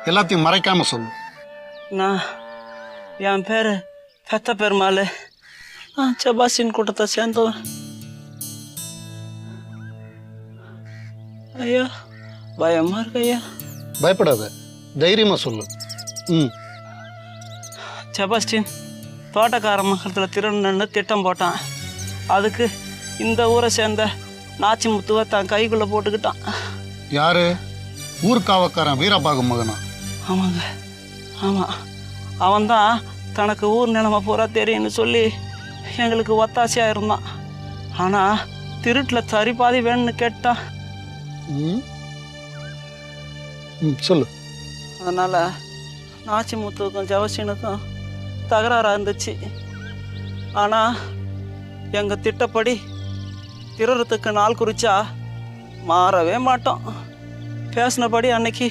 எல்லாத்தையும் மறைக்காம சொல்லு. நான் என் பேர் பெத்த பெருமாள். நான் செபாஸ்டின் கூட்டத்தை சேர்ந்தவன். ஐயா பயமா இருக்கு ஐயா. பயப்படாத, தைரியமா சொல்லு. செபாஸ்டின் தோட்டக்கார மகத்தில் திருடன்னு திட்டம் போட்டான். அதுக்கு இந்த ஊரை சேர்ந்த நாச்சி முத்துவை தான் கைக்குள்ளே போட்டுக்கிட்டான். யாரு? ஊர்காவக்காரன் வீரபாகு மகனா? ஆமாங்க, ஆமாம். அவன்தான் தனக்கு ஊர் நிலைமை பூரா தெரியும்னு சொல்லி எங்களுக்கு ஒத்தாசையாக இருந்தான். ஆனால் திருட்டில் சரி பாதி வேணும்னு கேட்டான். சொல்லு. அதனால் நாச்சி முத்துவுக்கும் செபாஸ்டினுக்கும் தகராறாக இருந்துச்சு. ஆனால் எங்கள் திட்டப்படி திருடத்துக்கு நாள் குறிச்சா மாறவே மாட்டோம். பேசினபடி அன்னைக்கு